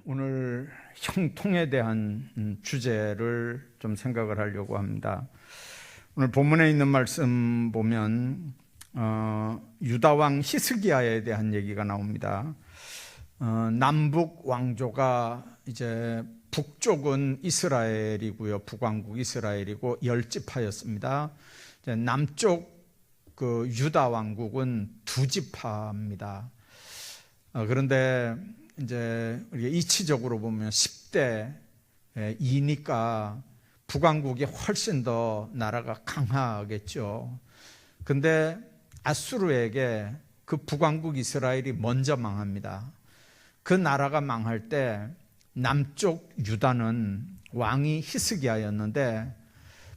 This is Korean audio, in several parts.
오늘 형통에 대한 주제를 좀 생각을 하려고 합니다. 오늘 본문에 있는 말씀 보면 유다왕 히스기야에 대한 얘기가 나옵니다. 남북 왕조가 이제 북쪽은 이스라엘이고요, 북왕국 이스라엘이고 10지파였습니다. 남쪽 그 유다 왕국은 2지파입니다. 그런데 이제 우리가 이치적으로 보면 10대 2니까 북왕국이 훨씬 더 나라가 강하겠죠. 근데 아수르에게 그 북왕국 이스라엘이 먼저 망합니다. 그 나라가 망할 때 남쪽 유다는 왕이 히스기야였는데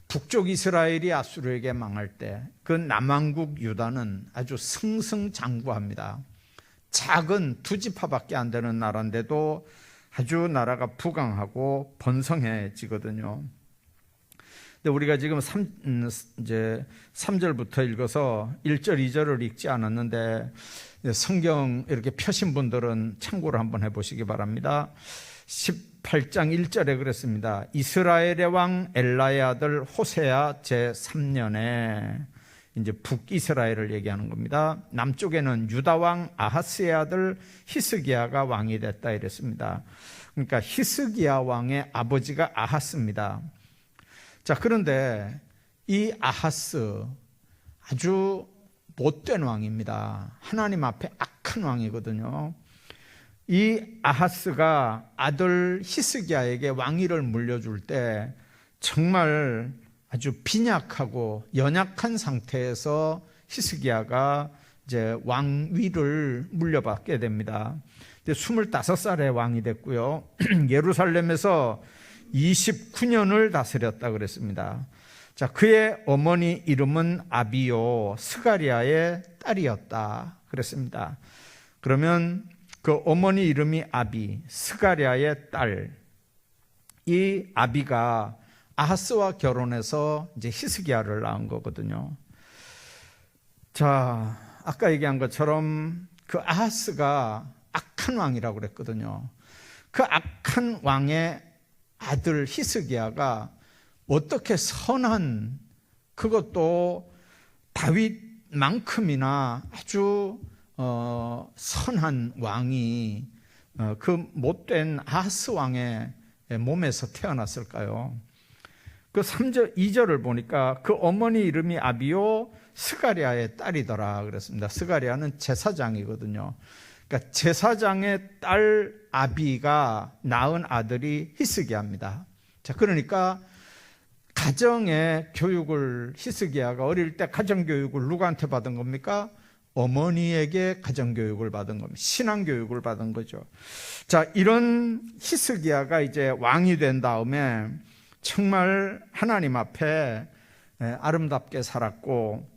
북쪽 이스라엘이 아수르에게 망할 때 그 남왕국 유다는 아주 승승장구합니다. 작은 2지파밖에 안 되는 나라인데도 아주 나라가 부강하고 번성해지거든요. 근데 우리가 지금 3절부터 읽어서 1절, 2절을 읽지 않았는데 성경 이렇게 펴신 분들은 참고를 한번 해보시기 바랍니다. 18장 1절에 그랬습니다. 이스라엘의 왕 엘라의 아들 호세아 제3년에 이제 북이스라엘을 얘기하는 겁니다. 남쪽에는 유다 왕 아하스의 아들 히스기야가 왕이 됐다 이랬습니다. 그러니까 히스기야 왕의 아버지가 아하스입니다. 자, 그런데 이 아하스 아주 못된 왕입니다. 하나님 앞에 악한 왕이거든요. 이 아하스가 아들 히스기야에게 왕위를 물려줄 때 정말 아주 빈약하고 연약한 상태에서 히스기야가 이제 왕위를 물려받게 됩니다. 25살에 왕이 됐고요. 예루살렘에서 29년을 다스렸다 그랬습니다. 자, 그의 어머니 이름은 아비요, 스가리아의 딸이었다 그랬습니다. 그러면 그 어머니 이름이 아비, 스가리아의 딸, 이 아비가 아하스와 결혼해서 이제 히스기야를 낳은 거거든요. 자, 아까 얘기한 것처럼 그 아하스가 악한 왕이라고 그랬거든요. 그 악한 왕의 아들 히스기야가 어떻게 선한, 그것도 다윗만큼이나 아주 선한 왕이 그 못된 아하스 왕의 몸에서 태어났을까요? 그 3절, 2절을 보니까 그 어머니 이름이 아비요 스가리아의 딸이더라 그랬습니다. 스가리아는 제사장이거든요. 그러니까 제사장의 딸 아비가 낳은 아들이 히스기야입니다. 자, 그러니까 가정의 교육을, 히스기야가 어릴 때 가정교육을 누구한테 받은 겁니까? 어머니에게 가정교육을 받은 겁니다. 신앙교육을 받은 거죠. 자, 이런 히스기야가 이제 왕이 된 다음에 정말 하나님 앞에 아름답게 살았고,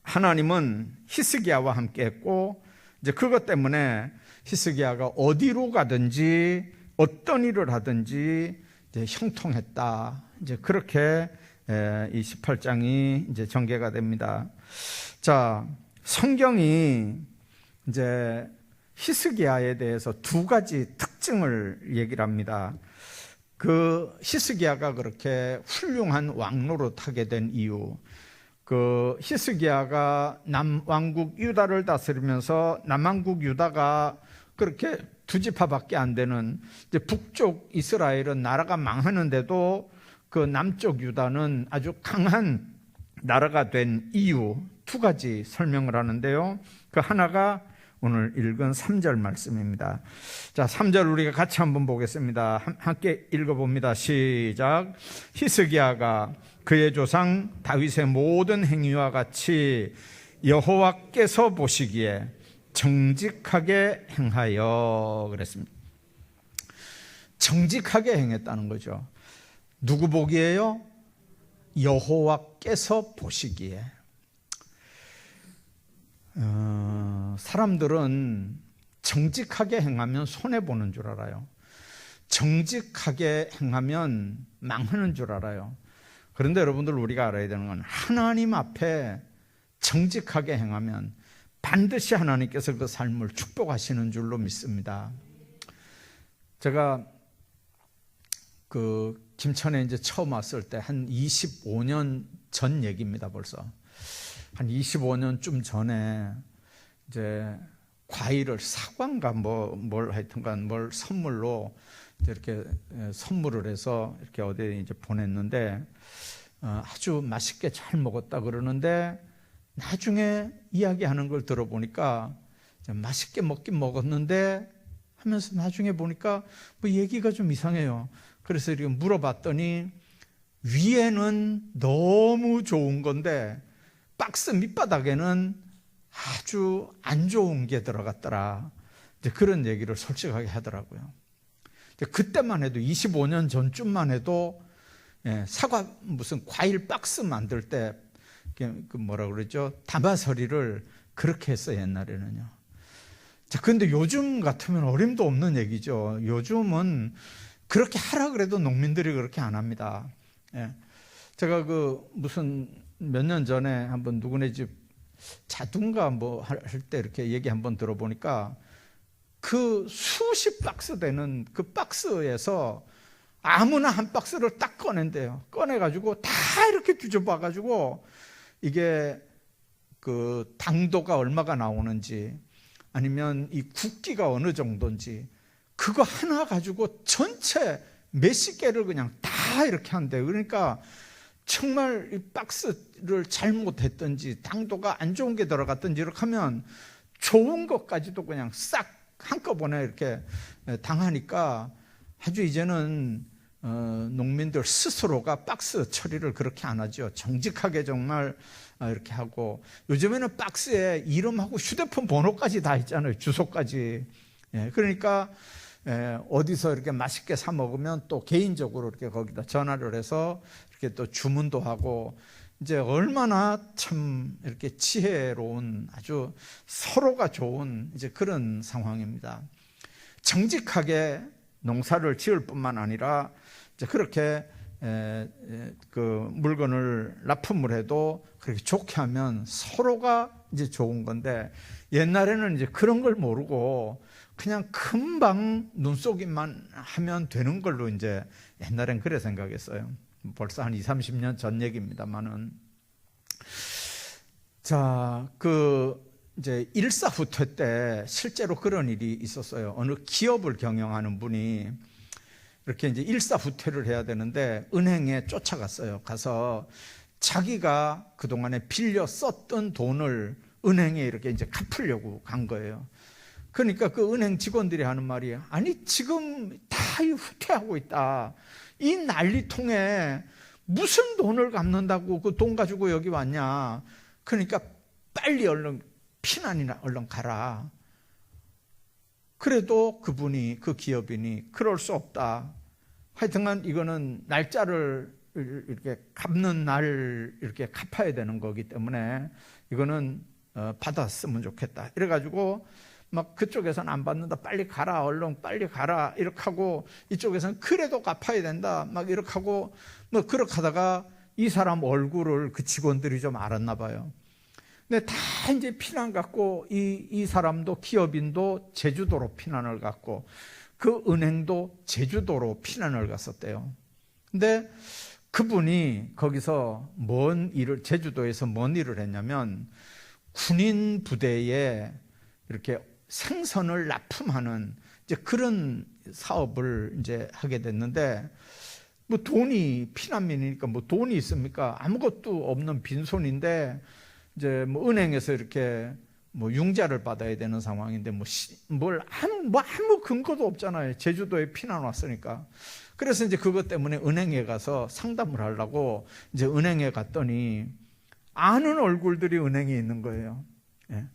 하나님은 히스기야와 함께 했고, 이제 그것 때문에 히스기야가 어디로 가든지 어떤 일을 하든지 이제 형통했다. 이제 그렇게 이 18장이 이제 전개가 됩니다. 자, 성경이 이제 히스기야에 대해서 2가지 특징을 얘기를 합니다. 그 히스기야가 그렇게 훌륭한 왕노릇하게 된 이유, 그 히스기야가 남왕국 유다를 다스리면서 남왕국 유다가 그렇게 2지파밖에 안 되는 이제 북쪽 이스라엘은 나라가 망하는데도 그 남쪽 유다는 아주 강한 나라가 된 이유 2가지 설명을 하는데요. 그 하나가 오늘 읽은 3절 말씀입니다. 자, 3절 우리가 같이 한번 보겠습니다. 함께 읽어봅니다. 시작. 히스기야가 그의 조상 다윗의 모든 행위와 같이 여호와께서 보시기에 정직하게 행하여 그랬습니다. 정직하게 행했다는 거죠. 누구 보기에요? 여호와께서 보시기에. 사람들은 정직하게 행하면 손해보는 줄 알아요. 정직하게 행하면 망하는 줄 알아요. 그런데 여러분들, 우리가 알아야 되는 건 하나님 앞에 정직하게 행하면 반드시 하나님께서 그 삶을 축복하시는 줄로 믿습니다. 제가 그 김천에 이제 처음 왔을 때 한 25년 전 얘기입니다. 벌써 한 25년쯤 전에 이제 과일을 사과인가 뭘 하여튼간 뭘 선물로 이렇게 선물을 해서 이렇게 어디에 이제 보냈는데 아주 맛있게 잘 먹었다 그러는데 나중에 이야기하는 걸 들어보니까 맛있게 먹긴 먹었는데 하면서 나중에 보니까 뭐 얘기가 좀 이상해요. 그래서 이렇게 물어봤더니 위에는 너무 좋은 건데 박스 밑바닥에는 아주 안 좋은 게 들어갔더라. 이제 그런 얘기를 솔직하게 하더라고요. 그때만 해도 25년 전쯤만 해도 사과 무슨 과일 박스 만들 때 그 뭐라 그러죠? 담아서리를 그렇게 했어요, 옛날에는요. 자, 근데 요즘 같으면 어림도 없는 얘기죠. 요즘은 그렇게 하라 그래도 농민들이 그렇게 안 합니다. 제가 그 무슨 몇 년 전에 한번 누구네 집 자둔가 뭐 할 때 이렇게 얘기 한번 들어보니까 그 수십 박스 되는 그 박스에서 아무나 한 박스를 딱 꺼낸대요. 꺼내가지고 다 이렇게 뒤져봐가지고 이게 그 당도가 얼마가 나오는지 아니면 이 굵기가 어느 정도인지 그거 하나 가지고 전체 몇십 개를 그냥 다 이렇게 한대요. 그러니까 정말 이 박스를 잘못했든지 당도가 안 좋은 게 들어갔든지 이렇게 하면 좋은 것까지도 그냥 싹 한꺼번에 이렇게 당하니까 아주 이제는 농민들 스스로가 박스 처리를 그렇게 안 하죠. 정직하게 정말 이렇게 하고 요즘에는 박스에 이름하고 휴대폰 번호까지 다 있잖아요. 주소까지. 그러니까 어디서 이렇게 맛있게 사 먹으면 또 개인적으로 이렇게 거기다 전화를 해서 이렇게 또 주문도 하고 이제 얼마나 참 이렇게 지혜로운 아주 서로가 좋은 이제 그런 상황입니다. 정직하게 농사를 지을 뿐만 아니라 이제 그렇게 그 물건을 납품을 해도 그렇게 좋게 하면 서로가 이제 좋은 건데 옛날에는 이제 그런 걸 모르고 그냥 금방 눈속임만 하면 되는 걸로 이제 옛날엔 그래 생각했어요. 벌써 한 20, 30년 전 얘기입니다만은. 자, 이제 일사후퇴 때 실제로 그런 일이 있었어요. 어느 기업을 경영하는 분이 이렇게 이제 일사후퇴를 해야 되는데 은행에 쫓아갔어요. 가서 자기가 그동안에 빌려 썼던 돈을 은행에 이렇게 이제 갚으려고 간 거예요. 그러니까 그 은행 직원들이 하는 말이 아니 지금 다 후퇴하고 있다. 이 난리통에 무슨 돈을 갚는다고 그 돈 가지고 여기 왔냐. 그러니까 빨리 얼른 피난이나 얼른 가라. 그래도 그분이 그 기업인이 그럴 수 없다. 하여튼간 이거는 날짜를 이렇게 갚는 날 이렇게 갚아야 되는 거기 때문에 이거는 받았으면 좋겠다. 이래가지고 막 그쪽에서는 안 받는다. 빨리 가라. 얼른 빨리 가라. 이렇게 하고 이쪽에서는 그래도 갚아야 된다. 막 이렇게 하고 뭐 그렇게 하다가 이 사람 얼굴을 그 직원들이 좀 알았나 봐요. 근데 다 이제 피난 갔고 이 사람도 기업인도 제주도로 피난을 갔고 그 은행도 제주도로 피난을 갔었대요. 근데 그분이 거기서 제주도에서 뭔 일을 했냐면 군인 부대에 이렇게 생선을 납품하는 이제 그런 사업을 이제 하게 됐는데 뭐 돈이 피난민이니까 뭐 돈이 있습니까? 아무것도 없는 빈손인데 이제 뭐 은행에서 이렇게 뭐 융자를 받아야 되는 상황인데 아무 근거도 없잖아요. 제주도에 피난 왔으니까. 그래서 이제 그것 때문에 은행에 가서 상담을 하려고 이제 은행에 갔더니 아는 얼굴들이 은행에 있는 거예요. 예.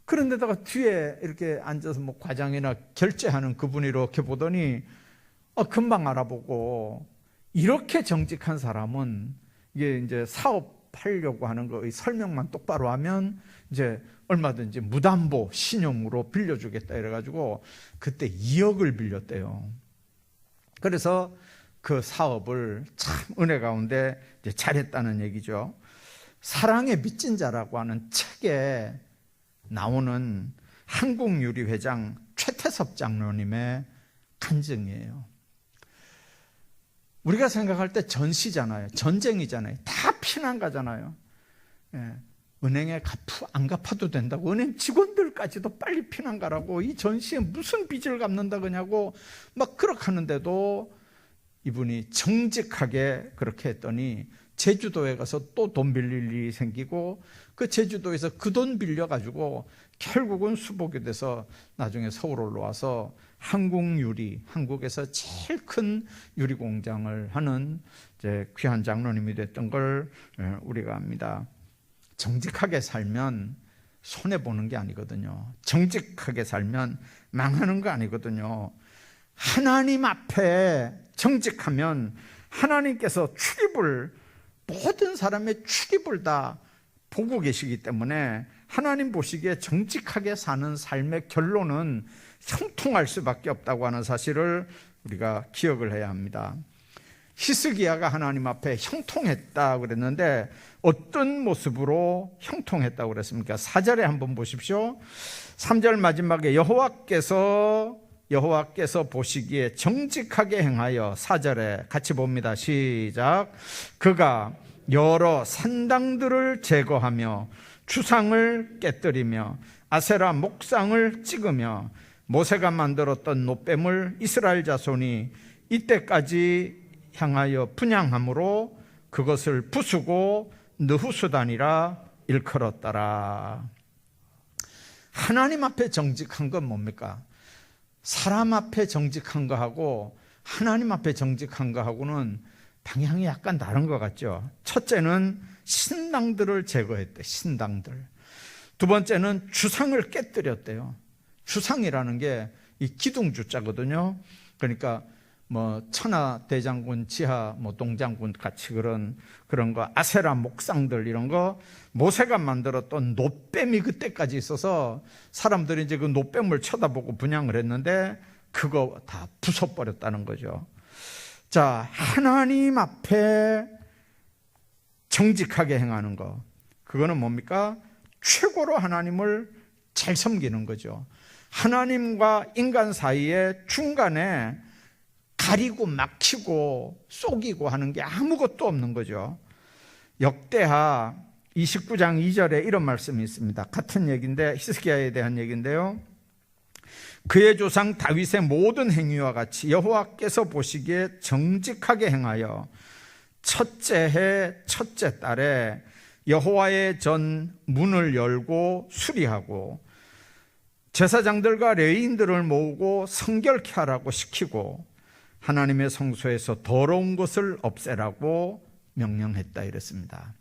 그런데다가 뒤에 이렇게 앉아서 뭐 과장이나 결제하는 그분이 이렇게 보더니 금방 알아보고 이렇게 정직한 사람은 이게 이제 사업하려고 하는 거 설명만 똑바로 하면 이제 얼마든지 무담보 신용으로 빌려주겠다 이래가지고 그때 2억을 빌렸대요. 그래서 그 사업을 참 은혜 가운데 이제 잘했다는 얘기죠. 사랑의 빚진 자라고 하는 책에 나오는 한국유리 회장 최태섭 장로님의 간증이에요. 우리가 생각할 때 전시잖아요. 전쟁이잖아요. 다 피난 가잖아요. 예. 은행에 안 갚아도 된다고, 은행 직원들까지도 빨리 피난 가라고, 이 전시에 무슨 빚을 갚는다 그냐고 막 그렇게 하는데도 이분이 정직하게 그렇게 했더니 제주도에 가서 또 돈 빌릴 일이 생기고, 그 제주도에서 그 돈 빌려가지고 결국은 수복이 돼서 나중에 서울 올라와서 한국유리, 한국에서 제일 큰 유리 공장을 하는 이제 귀한 장로님이 됐던 걸 우리가 압니다. 정직하게 살면 손해보는 게 아니거든요. 정직하게 살면 망하는 거 아니거든요. 하나님 앞에 정직하면 하나님께서 모든 사람의 출입을 다 보고 계시기 때문에 하나님 보시기에 정직하게 사는 삶의 결론은 형통할 수밖에 없다고 하는 사실을 우리가 기억을 해야 합니다. 히스기야가 하나님 앞에 형통했다 그랬는데 어떤 모습으로 형통했다고 그랬습니까? 4절에 한번 보십시오. 3절 마지막에 여호와께서 보시기에 정직하게 행하여, 4절에 같이 봅니다. 시작. 그가 여러 산당들을 제거하며 주상을 깨뜨리며 아세라 목상을 찍으며 모세가 만들었던 놋뱀을 이스라엘 자손이 이때까지 향하여 분향함으로 그것을 부수고 느후수단이라 일컬었더라. 하나님 앞에 정직한 건 뭡니까? 사람 앞에 정직한 거하고 하나님 앞에 정직한 거하고는 방향이 약간 다른 것 같죠. 첫째는 신당들을 제거했대. 신당들. 두 번째는 주상을 깨뜨렸대요. 주상이라는 게 이 기둥주자거든요. 그러니까 천하대장군 지하 동장군 같이 그런 거, 아세라 목상들 이런 거, 모세가 만들었던 놋뱀이 그때까지 있어서 사람들이 이제 그 놋뱀을 쳐다보고 분향을 했는데 그거 다 부숴버렸다는 거죠. 자, 하나님 앞에 정직하게 행하는 거, 그거는 뭡니까? 최고로 하나님을 잘 섬기는 거죠. 하나님과 인간 사이에 중간에 가리고 막히고 속이고 하는 게 아무것도 없는 거죠. 역대하 29장 2절에 이런 말씀이 있습니다. 같은 얘기인데, 히스기야에 대한 얘기인데요. 그의 조상 다윗의 모든 행위와 같이 여호와께서 보시기에 정직하게 행하여 첫째 해 첫째 달에 여호와의 전 문을 열고 수리하고 제사장들과 레위인들을 모으고 성결케 하라고 시키고 하나님의 성소에서 더러운 것을 없애라고 명령했다 이랬습니다.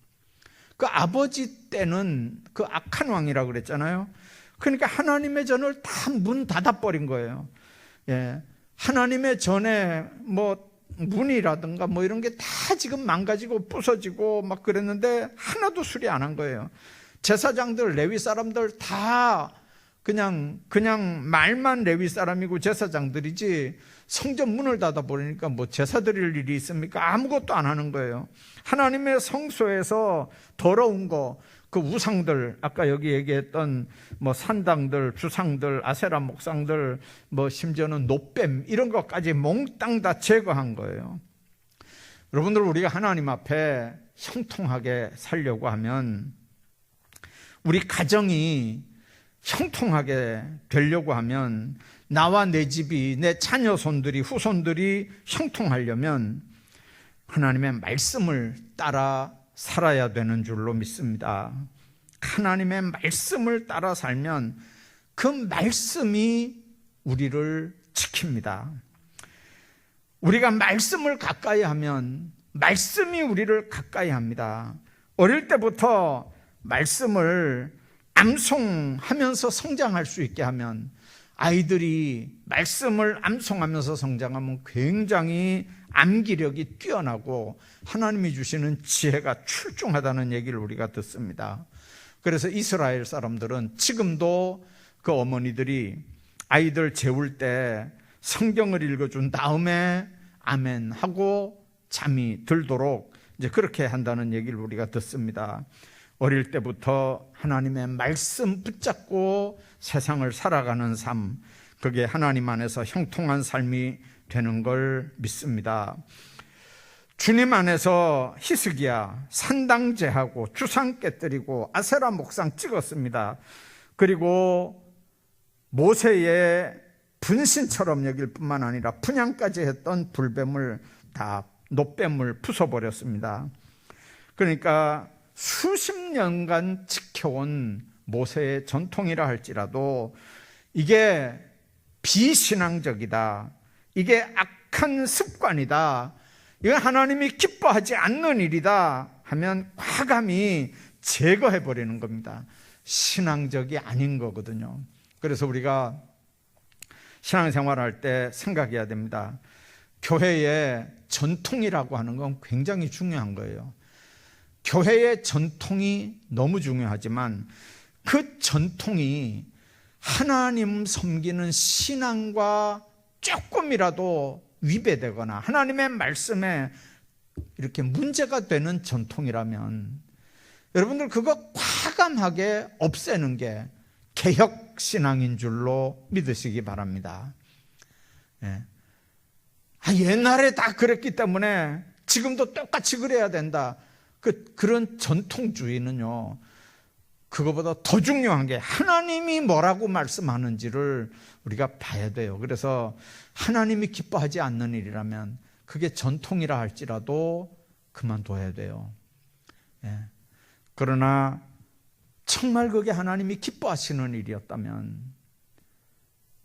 그 아버지 때는 그 악한 왕이라고 그랬잖아요. 그러니까 하나님의 전을 다 문 닫아버린 거예요. 예. 하나님의 전에 문이라든가 이런 게 다 지금 망가지고 부서지고 막 그랬는데 하나도 수리 안 한 거예요. 제사장들, 레위 사람들 다 그냥 말만 레위 사람이고 제사장들이지 성전 문을 닫아버리니까 제사 드릴 일이 있습니까? 아무것도 안 하는 거예요. 하나님의 성소에서 더러운 거, 그 우상들, 아까 여기 얘기했던 산당들, 주상들, 아세라 목상들, 심지어는 놋뱀 이런 것까지 몽땅 다 제거한 거예요. 여러분들, 우리가 하나님 앞에 형통하게 살려고 하면, 우리 가정이 형통하게 되려고 하면, 나와 내 집이, 내 자녀손들이, 후손들이 형통하려면 하나님의 말씀을 따라 살아야 되는 줄로 믿습니다. 하나님의 말씀을 따라 살면 그 말씀이 우리를 지킵니다. 우리가 말씀을 가까이 하면 말씀이 우리를 가까이 합니다. 어릴 때부터 말씀을 암송하면서 성장할 수 있게 하면, 아이들이 말씀을 암송하면서 성장하면 굉장히 암기력이 뛰어나고 하나님이 주시는 지혜가 출중하다는 얘기를 우리가 듣습니다. 그래서 이스라엘 사람들은 지금도 그 어머니들이 아이들 재울 때 성경을 읽어준 다음에 아멘 하고 잠이 들도록 이제 그렇게 한다는 얘기를 우리가 듣습니다. 어릴 때부터 하나님의 말씀 붙잡고 세상을 살아가는 삶, 그게 하나님 안에서 형통한 삶이 되는 걸 믿습니다. 주님 안에서 히스기야 산당제하고 주상 깨뜨리고 아세라 목상 찍었습니다. 그리고 모세의 분신처럼 여길 뿐만 아니라 분향까지 했던 불뱀을 다 노뱀을 부숴버렸습니다. 그러니까 수십 년간 지켜온 모세의 전통이라 할지라도 이게 비신앙적이다, 이게 악한 습관이다, 이건 하나님이 기뻐하지 않는 일이다 하면 과감히 제거해버리는 겁니다. 신앙적이 아닌 거거든요. 그래서 우리가 신앙생활할 때 생각해야 됩니다. 교회의 전통이라고 하는 건 굉장히 중요한 거예요. 교회의 전통이 너무 중요하지만 그 전통이 하나님 섬기는 신앙과 조금이라도 위배되거나 하나님의 말씀에 이렇게 문제가 되는 전통이라면 여러분들 그거 과감하게 없애는 게 개혁신앙인 줄로 믿으시기 바랍니다. 옛날에 다 그랬기 때문에 지금도 똑같이 그래야 된다. 그런 전통주의는요, 그거보다 더 중요한 게 하나님이 뭐라고 말씀하는지를 우리가 봐야 돼요. 그래서 하나님이 기뻐하지 않는 일이라면 그게 전통이라 할지라도 그만둬야 돼요. 그러나 정말 그게 하나님이 기뻐하시는 일이었다면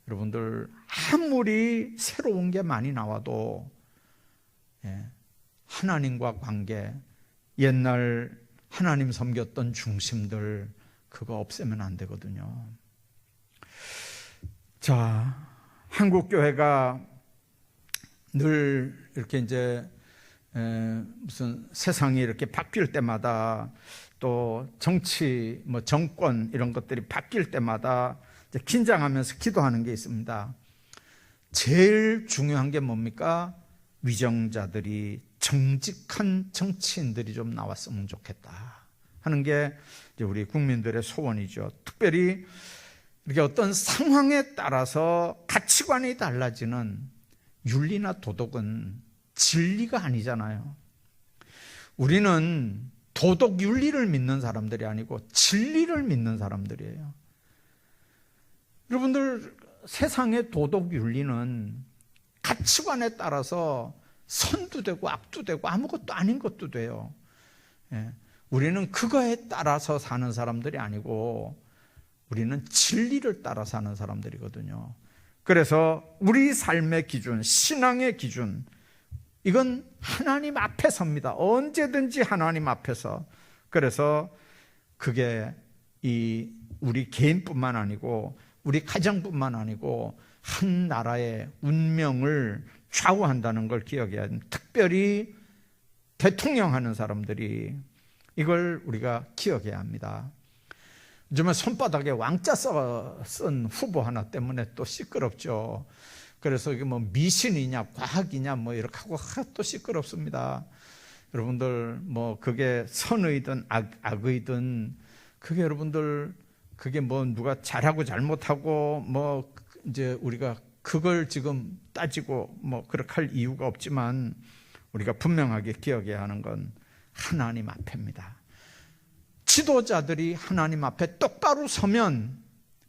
여러분들 아무리 새로운 게 많이 나와도 하나님과 관계, 옛날 하나님 섬겼던 중심들 그거 없애면 안 되거든요. 자, 한국교회가 늘 이렇게 이제 무슨 세상이 이렇게 바뀔 때마다 또 정치, 정권 이런 것들이 바뀔 때마다 이제 긴장하면서 기도하는 게 있습니다. 제일 중요한 게 뭡니까? 위정자들이, 정직한 정치인들이 좀 나왔으면 좋겠다 하는 게 이제 우리 국민들의 소원이죠. 특별히 이렇게 어떤 상황에 따라서 가치관이 달라지는 윤리나 도덕은 진리가 아니잖아요. 우리는 도덕 윤리를 믿는 사람들이 아니고 진리를 믿는 사람들이에요. 여러분들, 세상의 도덕 윤리는 가치관에 따라서 선도 되고 악도 되고 아무것도 아닌 것도 돼요. 우리는 그거에 따라서 사는 사람들이 아니고 우리는 진리를 따라 사는 사람들이거든요. 그래서 우리 삶의 기준, 신앙의 기준, 이건 하나님 앞에 섭니다. 언제든지 하나님 앞에서. 그래서 그게 우리 개인뿐만 아니고 우리 가정뿐만 아니고 한 나라의 운명을 좌우한다는 걸 기억해야 합니다. 특별히 대통령 하는 사람들이 이걸 우리가 기억해야 합니다. 요즘에 손바닥에 왕자 쓴 후보 하나 때문에 또 시끄럽죠. 그래서 이게 미신이냐 과학이냐 이렇게 하고 또 시끄럽습니다. 여러분들 그게 선의든 악의든 그게 여러분들 그게 누가 잘하고 잘못하고 이제 우리가 그걸 지금 따지고 그렇게 할 이유가 없지만 우리가 분명하게 기억해야 하는 건 하나님 앞입니다. 지도자들이 하나님 앞에 똑바로 서면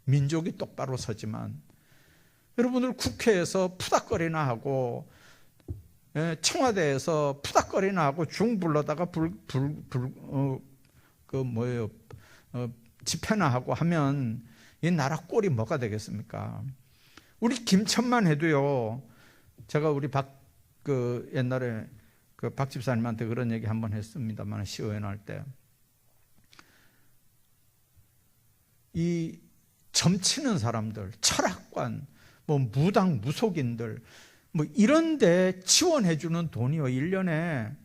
민족이 똑바로 서지만 여러분들 국회에서 푸닥거리나 하고 청와대에서 푸닥거리나 하고 중 불러다가 집회나 하고 하면 이 나라 꼴이 뭐가 되겠습니까? 우리 김천만 해도요. 제가 우리 옛날에 박 집사님한테 그런 얘기 한번 했습니다만 시의원 할 때 이 점치는 사람들, 철학관, 무당 무속인들 이런 데 지원해 주는 돈이요 1년에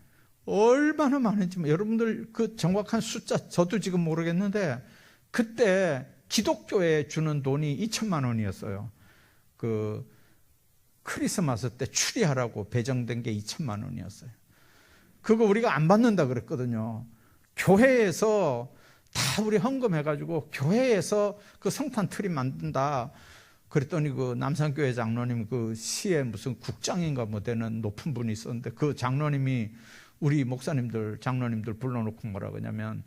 얼마나 많은지 여러분들 그 정확한 숫자 저도 지금 모르겠는데 그때 기독교에 주는 돈이 2천만 원이었어요. 그 크리스마스 때 추리하라고 배정된 게 2천만 원이었어요. 그거 우리가 안 받는다 그랬거든요. 교회에서 다 우리 헌금해가지고 교회에서 그 성탄 트리 만든다. 그랬더니 그 남산교회 장로님 그 시에 무슨 국장인가 뭐 되는 높은 분이 있었는데 그 장로님이 우리 목사님들 장로님들 불러놓고 뭐라 그러냐면,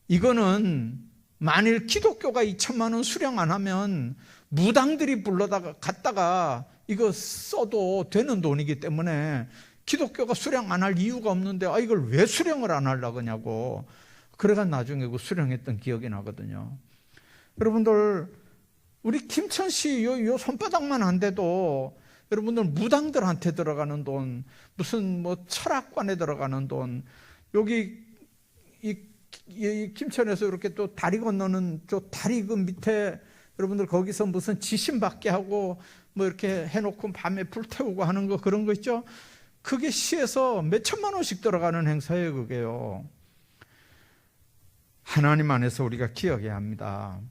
이거는 만일 기독교가 2천만 원 수령 안 하면 무당들이 불러다가 갔다가 이거 써도 되는 돈이기 때문에 기독교가 수령 안 할 이유가 없는데 이걸 왜 수령을 안 하려고 하냐고. 그래가 나중에 그 수령했던 기억이 나거든요. 여러분들, 우리 김천 씨 요 손바닥만 안 돼도 여러분들 무당들한테 들어가는 돈, 무슨 뭐 철학관에 들어가는 돈, 여기 이 김천에서 이렇게 또 다리 건너는 저 다리 그 밑에 여러분들 거기서 무슨 지신 받게 하고 뭐 이렇게 해놓고 밤에 불 태우고 하는 거, 그런 거 있죠? 그게 시에서 몇 천만 원씩 들어가는 행사예요, 그게요. 하나님 안에서 우리가 기억해야 합니다.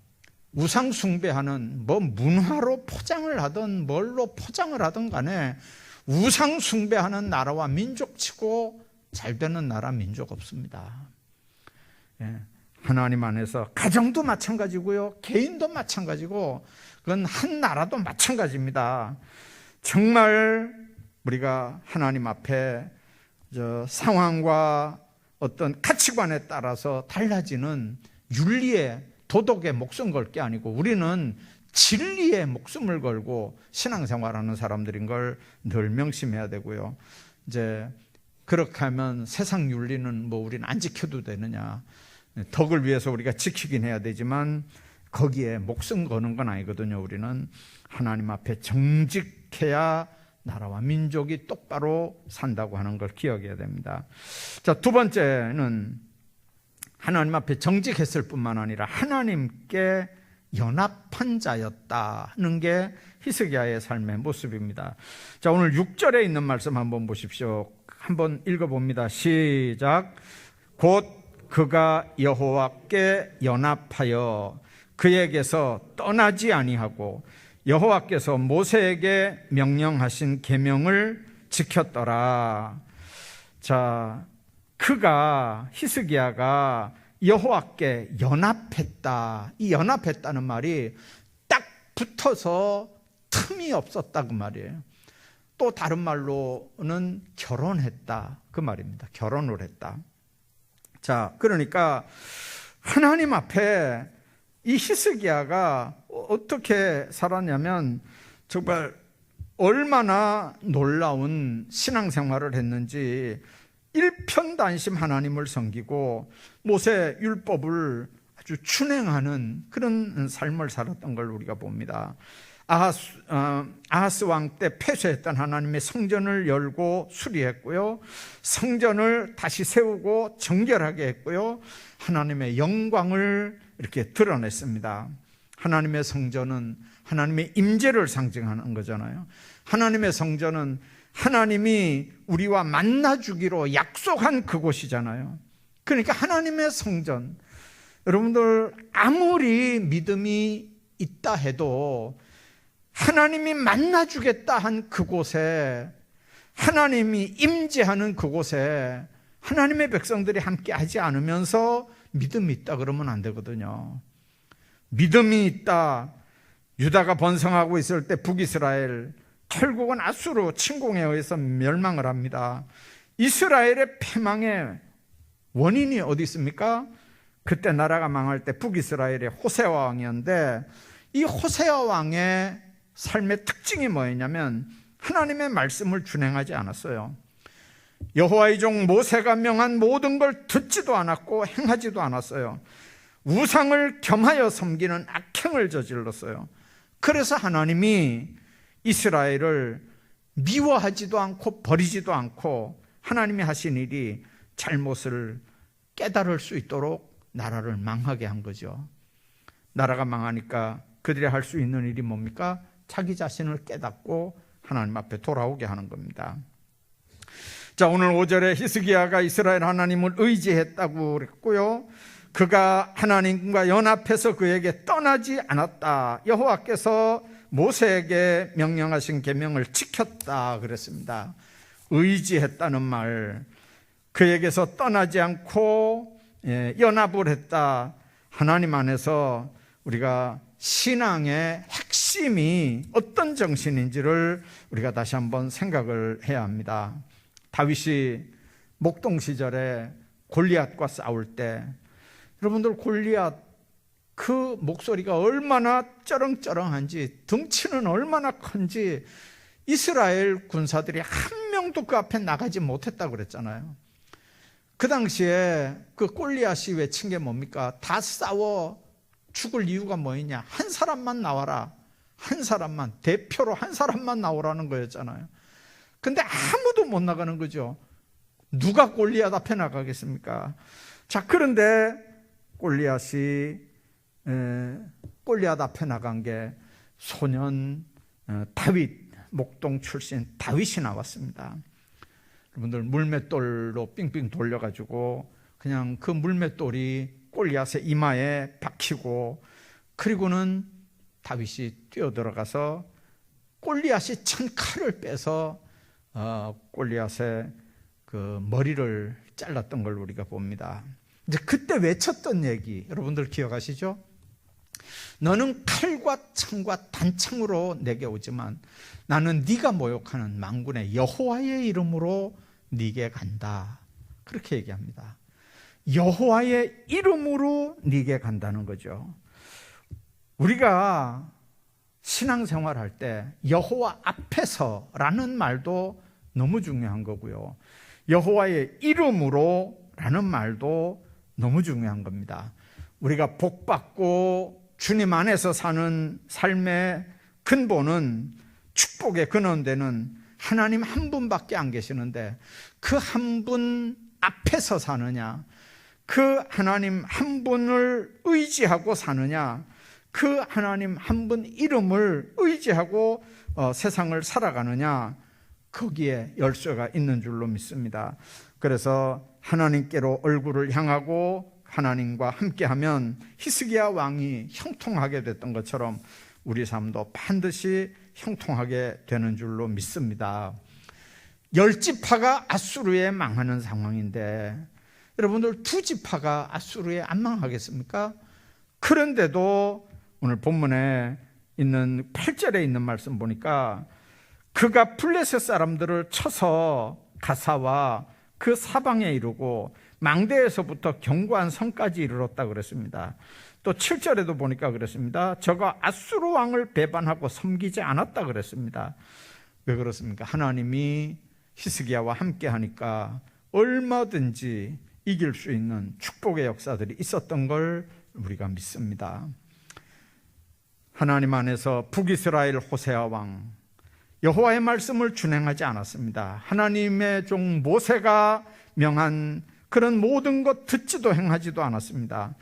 우상 숭배하는 뭐 문화로 포장을 하든 뭘로 포장을 하든 간에 우상 숭배하는 나라와 민족치고 잘 되는 나라 민족 없습니다. 예, 하나님 안에서 가정도 마찬가지고요, 개인도 마찬가지고, 그건 한 나라도 마찬가지입니다. 정말 우리가 하나님 앞에 상황과 어떤 가치관에 따라서 달라지는 윤리의 도덕에 목숨 걸 게 아니고 우리는 진리에 목숨을 걸고 신앙생활하는 사람들인 걸 늘 명심해야 되고요. 이제 그렇게 하면 세상 윤리는 뭐 우리는 안 지켜도 되느냐, 덕을 위해서 우리가 지키긴 해야 되지만 거기에 목숨 거는 건 아니거든요. 우리는 하나님 앞에 정직해야 나라와 민족이 똑바로 산다고 하는 걸 기억해야 됩니다. 자, 두 번째는 하나님 앞에 정직했을 뿐만 아니라 하나님께 연합한 자였다 하는 게 히스기야의 삶의 모습입니다. 자, 오늘 6절에 있는 말씀 한번 보십시오. 한번 읽어봅니다. 시작. 곧 그가 여호와께 연합하여 그에게서 떠나지 아니하고 여호와께서 모세에게 명령하신 계명을 지켰더라. 자, 그가, 히스기야가 여호와께 연합했다. 이 연합했다는 말이 딱 붙어서 틈이 없었다 그 말이에요. 또 다른 말로는 결혼했다 그 말입니다. 결혼을 했다. 자, 그러니까 하나님 앞에 이 히스기야가 어떻게 살았냐면 정말 얼마나 놀라운 신앙생활을 했는지, 일편단심 하나님을 섬기고 모세 율법을 아주 준행하는 그런 삶을 살았던 걸 우리가 봅니다. 아하스 왕 때 폐쇄했던 하나님의 성전을 열고 수리했고요, 성전을 다시 세우고 정결하게 했고요, 하나님의 영광을 이렇게 드러냈습니다. 하나님의 성전은 하나님의 임재를 상징하는 거잖아요. 하나님의 성전은 하나님이 우리와 만나주기로 약속한 그곳이잖아요. 그러니까 하나님의 성전, 여러분들 아무리 믿음이 있다 해도 하나님이 만나주겠다 한 그곳에, 하나님이 임재하는 그곳에 하나님의 백성들이 함께 하지 않으면서 믿음이 있다 그러면 안 되거든요. 믿음이 있다. 유다가 번성하고 있을 때 북이스라엘, 결국은 아수르 침공에 의해서 멸망을 합니다. 이스라엘의 패망의 원인이 어디 있습니까? 그때 나라가 망할 때 북이스라엘의 호세아 왕이었는데, 이 호세아 왕의 삶의 특징이 뭐였냐면 하나님의 말씀을 준행하지 않았어요. 여호와의 종 모세가 명한 모든 걸 듣지도 않았고 행하지도 않았어요. 우상을 겸하여 섬기는 악행을 저질렀어요. 그래서 하나님이 이스라엘을 미워하지도 않고 버리지도 않고 하나님이 하신 일이 잘못을 깨달을 수 있도록 나라를 망하게 한 거죠. 나라가 망하니까 그들이 할 수 있는 일이 뭡니까? 자기 자신을 깨닫고 하나님 앞에 돌아오게 하는 겁니다. 자, 오늘 5절에 히스기야가 이스라엘 하나님을 의지했다고 그랬고요, 그가 하나님과 연합해서 그에게 떠나지 않았다. 여호와께서 모세에게 명령하신 계명을 지켰다 그랬습니다. 의지했다는 말, 그에게서 떠나지 않고 연합을 했다. 하나님 안에서 우리가 신앙의 핵심이 어떤 정신인지를 우리가 다시 한번 생각을 해야 합니다. 다윗이 목동 시절에 골리앗과 싸울 때, 여러분들 골리앗 그 목소리가 얼마나 쩌렁쩌렁한지, 덩치는 얼마나 큰지 이스라엘 군사들이 한 명도 그 앞에 나가지 못했다고 그랬잖아요. 그 당시에 그 골리앗이 외친 게 뭡니까? 다 싸워 죽을 이유가 뭐였냐? 한 사람만 나와라. 한 사람만, 대표로 한 사람만 나오라는 거였잖아요. 근데 아무도 못 나가는 거죠. 누가 골리앗 앞에 나가겠습니까? 자, 그런데 골리앗 앞에 나간 게 소년 다윗, 목동 출신 다윗이 나왔습니다. 여러분들, 물맷돌로 삥삥 돌려가지고 그냥 그 물맷돌이 골리앗의 이마에 박히고, 그리고는 다윗이 뛰어들어가서 골리앗이 찬 칼을 빼서 골리앗의 그 머리를 잘랐던 걸 우리가 봅니다. 이제 그때 외쳤던 얘기 여러분들 기억하시죠? 너는 칼과 창과 단창으로 내게 오지만 나는 네가 모욕하는 만군의 여호와의 이름으로 네게 간다. 그렇게 얘기합니다. 여호와의 이름으로 네게 간다는 거죠. 우리가 신앙생활할 때 여호와 앞에서라는 말도 너무 중요한 거고요. 여호와의 이름으로라는 말도 너무 중요한 겁니다. 우리가 복받고 주님 안에서 사는 삶의 근본은, 축복의 근원되는 하나님 한 분밖에 안 계시는데 그 한 분 앞에서 사느냐, 그 하나님 한 분을 의지하고 사느냐, 그 하나님 한 분 이름을 의지하고 세상을 살아가느냐, 거기에 열쇠가 있는 줄로 믿습니다. 그래서 하나님께로 얼굴을 향하고 하나님과 함께하면 히스기야 왕이 형통하게 됐던 것처럼 우리 삶도 반드시 형통하게 되는 줄로 믿습니다. 10지파가 아수르에 망하는 상황인데 여러분들 2지파가 아수르에 안 망하겠습니까? 그런데도 오늘 본문에 있는 8절에 있는 말씀 보니까 그가 블레셋 사람들을 쳐서 가사와 그 사방에 이르고 망대에서부터 견고한 성까지 이르렀다 그랬습니다. 또 7절에도 보니까 그랬습니다. 저가 아수르 왕을 배반하고 섬기지 않았다 그랬습니다. 왜 그렇습니까? 하나님이 히스기야와 함께 하니까 얼마든지 이길 수 있는 축복의 역사들이 있었던 걸 우리가 믿습니다. 하나님 안에서 북이스라엘 호세아 왕, 여호와의 말씀을 준행하지 않았습니다. 하나님의 종 모세가 명한 그런 모든 것 듣지도 행하지도 않았습니다.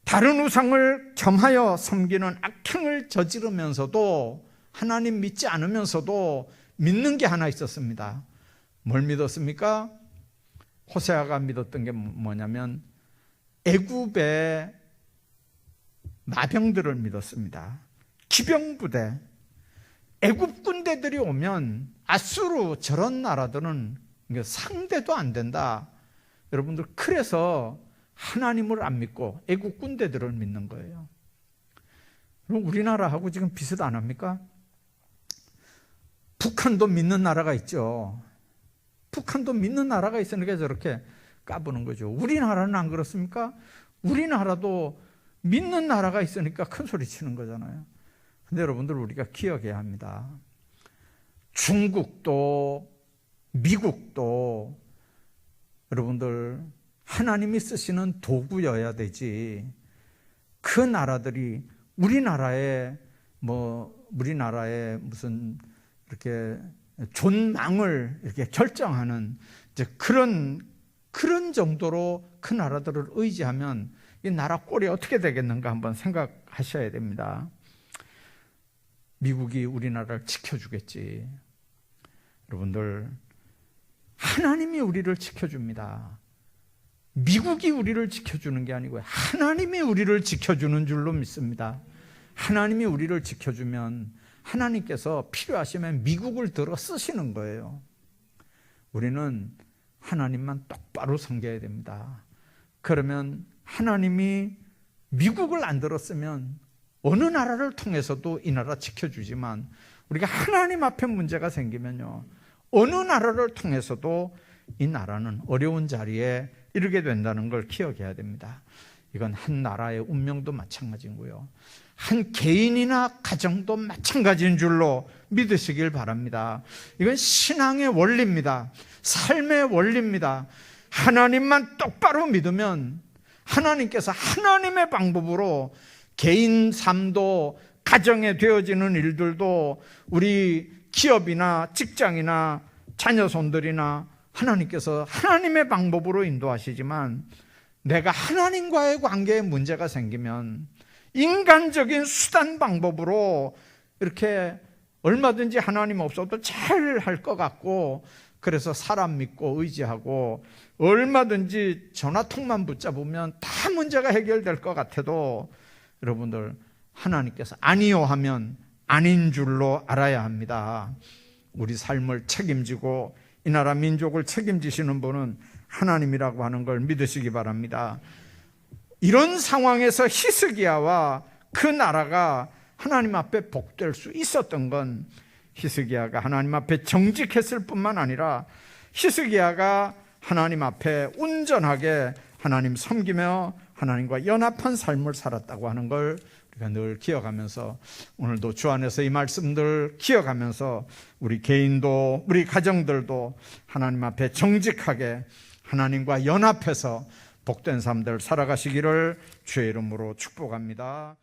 다른 우상을 겸하여 섬기는 악행을 저지르면서도, 하나님 믿지 않으면서도 믿는 게 하나 있었습니다. 뭘 믿었습니까? 호세아가 믿었던 게 뭐냐면 애굽의 마병들을 믿었습니다. 기병부대, 애굽 군대들이 오면 아수르 저런 나라들은 상대도 안 된다. 여러분들, 그래서 하나님을 안 믿고 애국 군대들을 믿는 거예요. 그럼 우리나라하고 지금 비슷 안 합니까? 북한도 믿는 나라가 있죠. 북한도 믿는 나라가 있으니까 저렇게 까부는 거죠. 우리나라는 안 그렇습니까? 우리나라도 믿는 나라가 있으니까 큰 소리 치는 거잖아요. 근데 여러분들, 우리가 기억해야 합니다. 중국도 미국도 여러분들 하나님이 쓰시는 도구여야 되지, 그 나라들이 우리나라의 무슨 이렇게 존망을 이렇게 결정하는 이제 그런 정도로 그 나라들을 의지하면 이 나라 꼴이 어떻게 되겠는가 한번 생각하셔야 됩니다. 미국이 우리나라를 지켜주겠지. 여러분들, 하나님이 우리를 지켜줍니다. 미국이 우리를 지켜주는 게 아니고요, 하나님이 우리를 지켜주는 줄로 믿습니다. 하나님이 우리를 지켜주면 하나님께서 필요하시면 미국을 들어 쓰시는 거예요. 우리는 하나님만 똑바로 섬겨야 됩니다. 그러면 하나님이 미국을 안 들었으면 어느 나라를 통해서도 이 나라 지켜주지만 우리가 하나님 앞에 문제가 생기면요, 어느 나라를 통해서도 이 나라는 어려운 자리에 이르게 된다는 걸 기억해야 됩니다. 이건 한 나라의 운명도 마찬가지고요, 한 개인이나 가정도 마찬가지인 줄로 믿으시길 바랍니다. 이건 신앙의 원리입니다. 삶의 원리입니다. 하나님만 똑바로 믿으면 하나님께서 하나님의 방법으로 개인 삶도, 가정에 되어지는 일들도, 우리 기업이나 직장이나 자녀손들이나 하나님께서 하나님의 방법으로 인도하시지만, 내가 하나님과의 관계에 문제가 생기면 인간적인 수단 방법으로 이렇게 얼마든지 하나님 없어도 잘 할 것 같고, 그래서 사람 믿고 의지하고 얼마든지 전화통만 붙잡으면 다 문제가 해결될 것 같아도, 여러분들, 하나님께서 아니요 하면 아닌 줄로 알아야 합니다. 우리 삶을 책임지고 이 나라 민족을 책임지시는 분은 하나님이라고 하는 걸 믿으시기 바랍니다. 이런 상황에서 히스기야와 그 나라가 하나님 앞에 복될 수 있었던 건, 히스기야가 하나님 앞에 정직했을 뿐만 아니라 히스기야가 하나님 앞에 온전하게 하나님 섬기며 하나님과 연합한 삶을 살았다고 하는 걸 우리가 늘 기억하면서, 오늘도 주 안에서 이 말씀들 기억하면서 우리 개인도 우리 가정들도 하나님 앞에 정직하게 하나님과 연합해서 복된 삶들 살아가시기를 주의 이름으로 축복합니다.